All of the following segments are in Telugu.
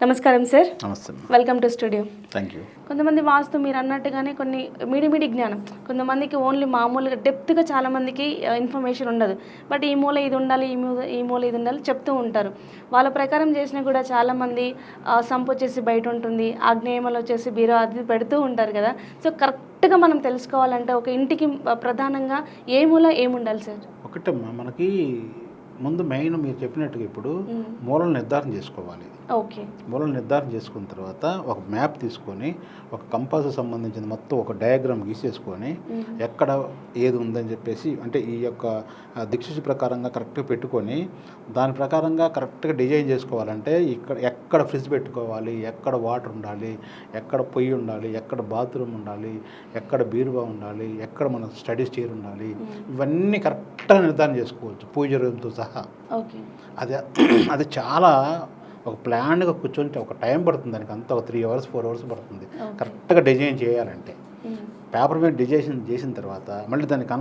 నమస్కారం సార్. నమస్తే. Welcome to studio. Thank you. కొంతమంది వాస్తు మీరు అన్నట్టుగానే కొన్ని మీడి జ్ఞానం, కొంతమందికి ఓన్లీ మామూలుగా డెప్త్గా చాలామందికి ఇన్ఫర్మేషన్ ఉండదు. బట్ ఈ మూల ఇది ఉండాలి, ఈ మూల ఇది ఉండాలి చెప్తూ ఉంటారు. వాళ్ళ ప్రకారం చేసినా కూడా చాలామంది సంపు వచ్చేసి బయట ఉంటుంది, ఆగ్నేయమలు వచ్చేసి బీరో అది పెడుతూ ఉంటారు కదా. సో కరెక్ట్గా మనం తెలుసుకోవాలంటే ఒక ఇంటికి ప్రధానంగా ఏ మూల ఏముండాలి సార్? ఒకటమ్మా, మనకి ముందు మెయిన్ మీరు చెప్పినట్టుగా ఇప్పుడు మూలను నిర్ధారణ చేసుకోవాలి. ఓకే. మూలను నిర్ధారణ చేసుకున్న తర్వాత ఒక మ్యాప్ తీసుకొని ఒక కంపాస్ సంబంధించిన మొత్తం ఒక డయాగ్రామ్ గీసేసుకొని ఎక్కడ ఏది ఉందని చెప్పేసి అంటే ఈ యొక్క దిక్సూచి ప్రకారంగా కరెక్ట్గా పెట్టుకొని దాని ప్రకారంగా కరెక్ట్గా డిజైన్ చేసుకోవాలంటే ఎక్కడ ఫ్రిడ్జ్ పెట్టుకోవాలి, ఎక్కడ వాటర్ ఉండాలి, ఎక్కడ పొయ్యి ఉండాలి, ఎక్కడ బాత్రూమ్ ఉండాలి, ఎక్కడ బీరువా ఉండాలి, ఎక్కడ మన స్టడీస్ చైర్ ఉండాలి, ఇవన్నీ కరెక్ట్గా నిర్ధారణ చేసుకోవచ్చు పూజ రోజుతో సహా. ఓకే. అది చాలా ఒక ప్లాన్గా కూర్చొని ఒక టైం పడుతుంది దానికి, అంతా ఒక 3 hours 4 hours పడుతుంది కరెక్ట్గా డిజైన్ చేయాలంటే. పేపర్ మీద డిజైన్ చేసిన తర్వాత మళ్ళీ దానికి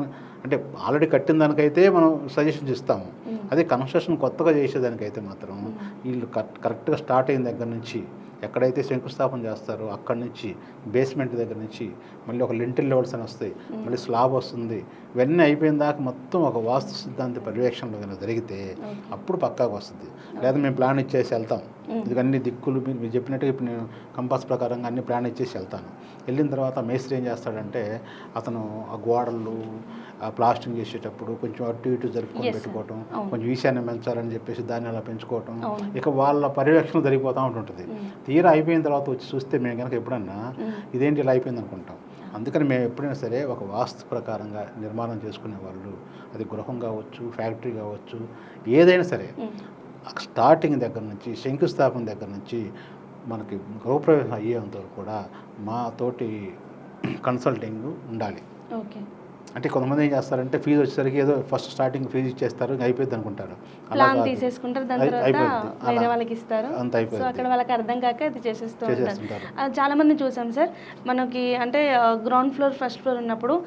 అంటే ఆల్రెడీ కట్టిన దానికైతే మనం సజెషన్స్ ఇస్తాము. అదే కన్స్ట్రక్షన్ కొత్తగా చేసేదానికైతే మాత్రం వీళ్ళు కరెక్ట్గా స్టార్ట్ అయిన దగ్గర నుంచి ఎక్కడైతే శంకుస్థాపన చేస్తారో అక్కడి నుంచి బేస్మెంట్ దగ్గర నుంచి మళ్ళీ ఒక లింటిల్ లెవెల్స్ అని వస్తాయి, మళ్ళీ స్లాబ్ వస్తుంది, ఇవన్నీ అయిపోయిన దాకా మొత్తం ఒక వాస్తు సిద్ధాంత పర్యవేక్షణలో కనుక జరిగితే అప్పుడు పక్కాగా వస్తుంది. లేదా మేము ప్లాన్ ఇచ్చేసి వెళ్తాం, ఇది అన్ని దిక్కులు మీరు చెప్పినట్టుగా ఇప్పుడు నేను కంపాస్ ప్రకారంగా అన్ని ప్లాన్ ఇచ్చేసి వెళ్తాను. వెళ్ళిన తర్వాత మేస్త్రి ఏం చేస్తాడంటే అతను ఆ గోడలు ప్లాస్టింగ్ చేసేటప్పుడు కొంచెం అటు ఇటు జరుపుకొని పెట్టుకోవటం, కొంచెం ఈశాన్యం పెంచాలని చెప్పేసి దాన్ని అలా పెంచుకోవటం, ఇక వాళ్ళ పర్యవేక్షణ జరిగిపోతూ ఉంటుంటుంది. తీరా అయిపోయిన తర్వాత వచ్చి చూస్తే మేము కనుక ఎప్పుడన్నా ఇదేంటి ఇలా అయిపోయింది అనుకుంటాం. అందుకని మేము ఎప్పుడైనా సరే ఒక వాస్తు ప్రకారంగా నిర్మాణం చేసుకునే వాళ్ళు, అది గృహం కావచ్చు, ఫ్యాక్టరీ కావచ్చు, ఏదైనా సరే స్టార్టింగ్ దగ్గర నుంచి శంకుస్థాపన దగ్గర నుంచి మనకి గృహప్రవేశం అయ్యేంత వరకు కూడా మా తోటి కన్సల్టింగ్ ఉండాలి. ఓకే. అంటే కొంతమంది ఏం చేస్తారంటే ఫీజు వచ్చేసరికి ఏదో ఫస్ట్ స్టార్టింగ్ ఫీజు ఇచ్చేస్తారు, అయిపోయింది అనుకుంటారు, ప్లాన్ తీసేసుకుంటారు, దాని తర్వాత వేరే వాళ్ళకి ఇస్తారు, అంత అయిపోయింది. అక్కడ వాళ్ళకి అర్థం కాక అది చేసేస్తూ ఉంటారు. చాలా మంది చూసాం సార్, మనకి అంటే గ్రౌండ్ ఫ్లోర్ ఫస్ట్ ఫ్లోర్ ఉన్నప్పుడు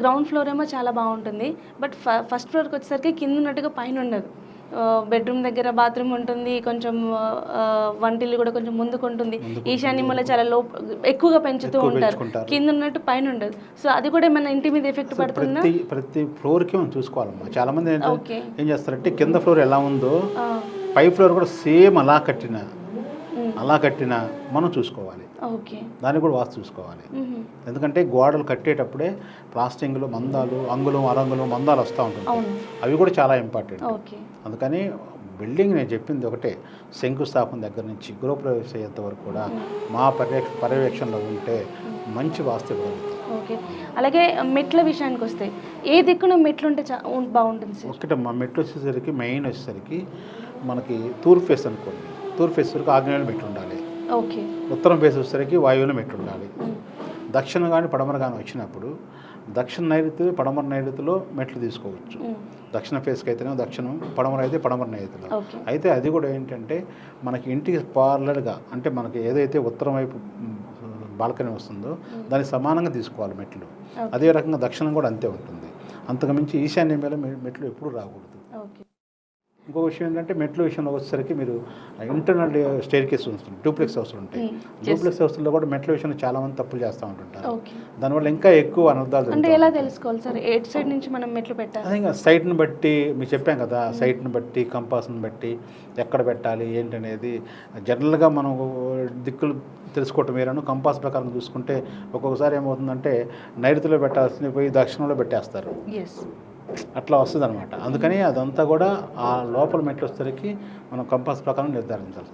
గ్రౌండ్ ఫ్లోర్ ఏమో చాలా బాగుంటుంది, బట్ ఫస్ట్ ఫ్లోర్కి వచ్చేసరికి కింద ఉన్నట్టుగా పైన ఉండదు. బెడ్రూమ్ దగ్గర బాత్రూమ్ ఉంటుంది, కొంచెం వంటిల్లు కూడా కొంచెం ముందుకు ఉంటుంది, ఈశాన్యములో చాలా ఎక్కువగా పెంచుతూ ఉంటారు, కింద ఉన్నట్టు పైన ఉండదు. సో అది కూడా మన ఇంటి మీద ఎఫెక్ట్ పడుతుందా? ప్రతి ఫ్లోర్కి మనం చూసుకోవాలమ్మా. చాలా మంది ఏం చేస్తారంటే కింద ఫ్లోర్ ఎలా ఉందో పై ఫ్లోర్ కూడా సేమ్ అలా కట్టిన మనం చూసుకోవాలి. దాన్ని కూడా వాస్తు చూసుకోవాలి. ఎందుకంటే గోడలు కట్టేటప్పుడే ప్లాస్టింగ్లు మందాలు అంగుళం అరంగుళం మందాలు వస్తూ ఉంటుంది, అవి కూడా చాలా ఇంపార్టెంట్. అందుకని బిల్డింగ్ నేను చెప్పింది ఒకటే, శంకుస్థాపన దగ్గర నుంచి గృహప్రవేశం అయ్యేంత వరకు కూడా మా పర్యవేక్షణలో ఉంటే మంచి వాస్తు కలుగుతుంది. ఓకే. అలాగే మెట్ల విషయానికి వస్తే ఏ దిక్కున మెట్లు ఉంటే బాగుంటుంది సార్? ఒకటే మా మెట్లు వచ్చేసరికి మెయిన్ వచ్చేసరికి మనకి తూర్పు ఫేస్ అనుకోండి, తూర్పు ఫేస్ వరకు ఆగ్నేయంలో మెట్లు ఉండాలి. ఓకే. ఉత్తరం ఫేస్ వచ్చేసరికి వాయువులో మెట్లు ఉండాలి. దక్షిణ కానీ పడమర కానీ వచ్చినప్పుడు దక్షిణ నైరుతి పడమర నైరుతిలో మెట్లు తీసుకోవచ్చు. దక్షిణ ఫేస్కి అయితేనే దక్షిణం, పడమర అయితే పడమర నైరుతిలో. అయితే అది కూడా ఏంటంటే మనకి ఇంటికి పార్లర్గా అంటే మనకి ఏదైతే ఉత్తరం వైపు బాల్కనీ వస్తుందో దానికి సమానంగా తీసుకోవాలి మెట్లు. అదే రకంగా దక్షిణం కూడా అంతే ఉంటుంది. అంతకుమించి ఈశాన్యం మీద మెట్లు ఎప్పుడు రాకూడదు. ఇంకో విషయం ఏంటంటే మెట్ల విషయంలో వచ్చేసరికి మీరు ఇంటర్నల్ స్టేర్ కేస్ ఉంటుంది, డూప్లెక్స్ హౌస్లు ఉంటాయి. డూప్లెక్స్ హౌస్లో కూడా మెట్ల విషయంలో చాలా మంది తప్పులు చేస్తూ ఉంటుంటారు. దానివల్ల ఇంకా ఎక్కువ అనర్థాలు. అంటే ఎలా తెలుసుకోవాలి సార్ ఎయిట్ సైడ్ నుంచి మనం మెట్లు పెట్టాలి? అదే ఇంకా సైట్ని బట్టి మీకు చెప్పాం కదా, సైట్ని బట్టి కంపాస్ని బట్టి ఎక్కడ పెట్టాలి ఏంటనేది జనరల్గా మనం దిక్కులు తెలుసుకోవటం వేరను. కంపాస్ ప్రకారం చూసుకుంటే ఒక్కొక్కసారి ఏమవుతుందంటే నైరుతిలో పెట్టాల్సింది పోయి దక్షిణంలో పెట్టేస్తారు, అట్లా వస్తుంది అనమాట. అందుకని అదంతా కూడా ఆ లోపల మెట్లు వచ్చేసరికి మనం కంపాస్ ప్రకారం నిర్ధారించాలి.